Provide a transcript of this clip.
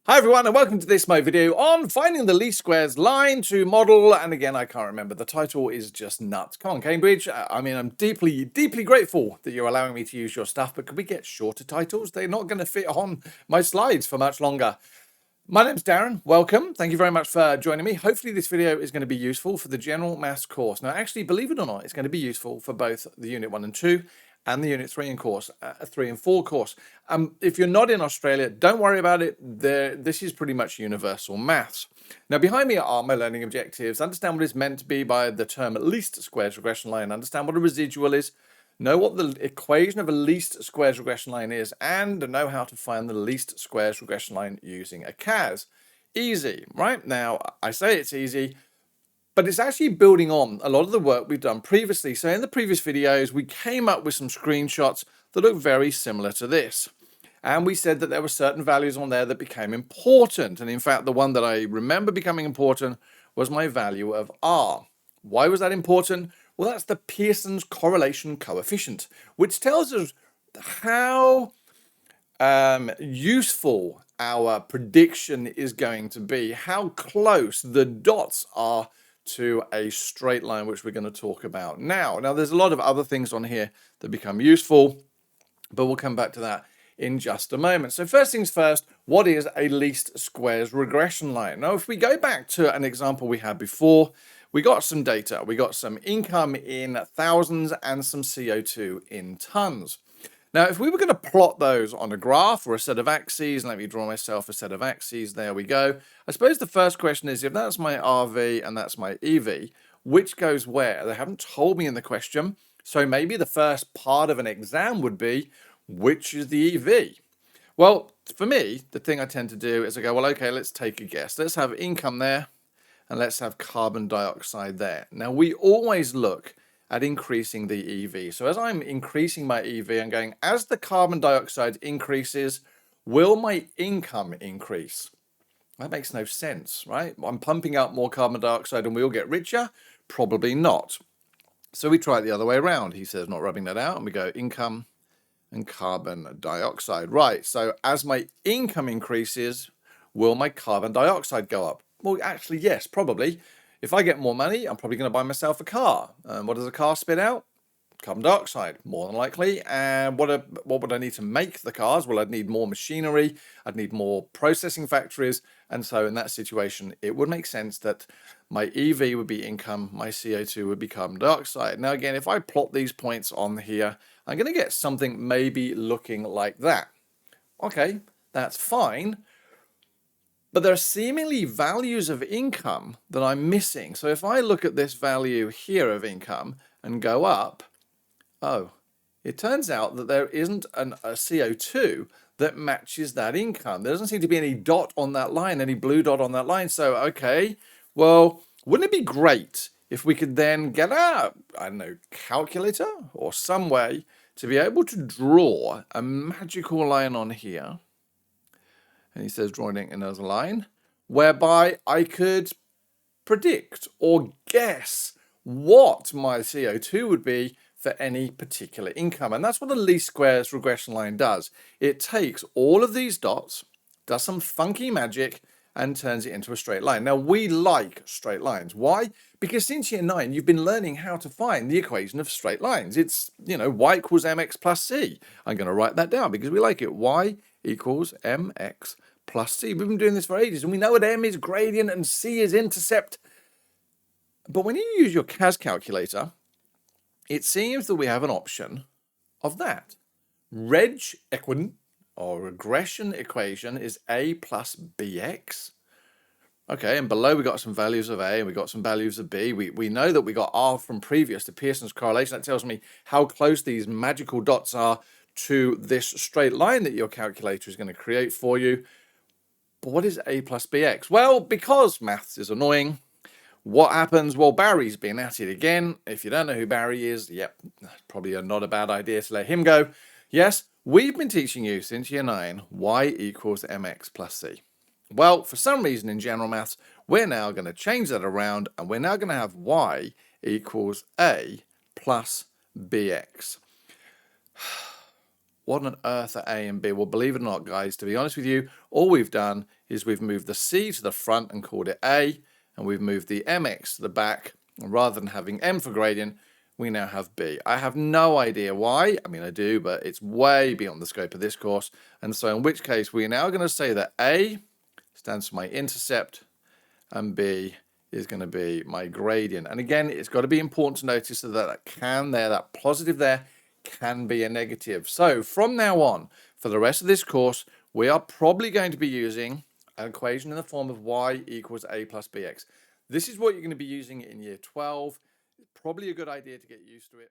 Hi everyone and welcome to this my video on finding the least squares line to model, and again I can't remember, the title is just nuts. Come on Cambridge, I mean I'm deeply grateful that you're allowing me to use your stuff, but could we get shorter titles? They're not going to fit on my slides for much longer. My name's Darren, welcome, thank you very much for joining me. Hopefully this video is going to be useful for the general maths course. Now actually, believe it or not, it's going to be useful for both the Unit 1 and 2 and the Unit 3 and 3 and 4 course. If you're not in Australia, don't worry about it. This is pretty much universal maths. Now behind me are my learning objectives. Understand what is meant to be by the term least squares regression line. Understand what a residual is. Know what the equation of a least squares regression line is, and know how to find the least squares regression line using a CAS. Easy, right? Now, I say it's easy, but it's actually building on a lot of the work we've done previously. So in the previous videos, we came up with some screenshots that look very similar to this. And we said that there were certain values on there that became important. And in fact, the one that I remember becoming important was my value of R. Why was that important? Well, that's the Pearsons correlation coefficient, which tells us how useful our prediction is going to be, how close the dots are to a straight line, which we're going to talk about now. Now, there's a lot of other things on here that become useful, but we'll come back to that in just a moment. So first things first, what is a least squares regression line? Now, if we go back to an example we had before, we got some data. We got some income in thousands and some CO2 in tons. Now, if we were going to plot those on a graph or a set of axes, let me draw myself a set of axes. There we go. I suppose the first question is, if that's my RV and that's my EV, which goes where? They haven't told me in the question. So maybe the first part of an exam would be, which is the EV? Well, for me, the thing I tend to do is I go, well, okay, let's take a guess. Let's have income there and let's have carbon dioxide there. Now, we always look at increasing the EV. So as I'm increasing my EV, I'm going, as the carbon dioxide increases, will my income increase? That makes no sense, right? I'm pumping out more carbon dioxide and we'll get richer? Probably not. So we try it the other way around. He says, not rubbing that out. And we go income and carbon dioxide. Right, so as my income increases, will my carbon dioxide go up? Well, actually, yes, probably. If I get more money, I'm probably going to buy myself a car. What does a car spit out? Carbon dioxide, more than likely. And what would I need to make the cars? Well, I'd need more machinery. I'd need more processing factories. And so in that situation, it would make sense that my EV would be income, my CO2 would be carbon dioxide. Now, again, if I plot these points on here, I'm going to get something maybe looking like that. Okay, that's fine. But there are seemingly values of income that I'm missing. So if I look at this value here of income and go up, oh, it turns out that there isn't a CO2 that matches that income. There doesn't seem to be any dot on that line, any blue dot on that line. So, okay, well, wouldn't it be great if we could then get a, I don't know, calculator or some way to be able to draw a magical line on here? And he says drawing it in as a line, whereby I could predict or guess what my CO2 would be for any particular income. And that's what the least squares regression line does. It takes all of these dots, does some funky magic, and turns it into a straight line. Now, we like straight lines. Why? Because since year 9, you've been learning how to find the equation of straight lines. It's, y equals mx plus c. I'm going to write that down because we like it. Y equals mx plus c. We've been doing this for ages, and we know what m is gradient and c is intercept. But when you use your CAS calculator, it seems that we have an option of that. Regression equation is a plus bx. Okay, and below we got some values of a and we got some values of b. We know that we got r from previous to Pearson's correlation. That tells me how close these magical dots are to this straight line that your calculator is going to create for you. But what is a plus bx? Well, because maths is annoying, what happens? Well, Barry's been at it again. If you don't know who Barry is, yep, probably not a bad idea to let him go. Yes, we've been teaching you since year 9 y equals mx plus c. Well, for some reason in general maths, we're now going to change that around and we're now going to have y equals a plus bx. What on earth are A and B? Well, believe it or not, guys, to be honest with you, all we've done is we've moved the c to the front and called it a, and we've moved the mx to the back. And rather than having m for gradient, we now have b. I have no idea why. I mean, I do, but it's way beyond the scope of this course. And so in which case, we are now going to say that a stands for my intercept and b is going to be my gradient. And again, it's got to be important to notice that that positive there can be a negative. So from now on, for the rest of this course, we are probably going to be using an equation in the form of y equals a plus bx. This is what you're going to be using in year 12. It's probably a good idea to get used to it.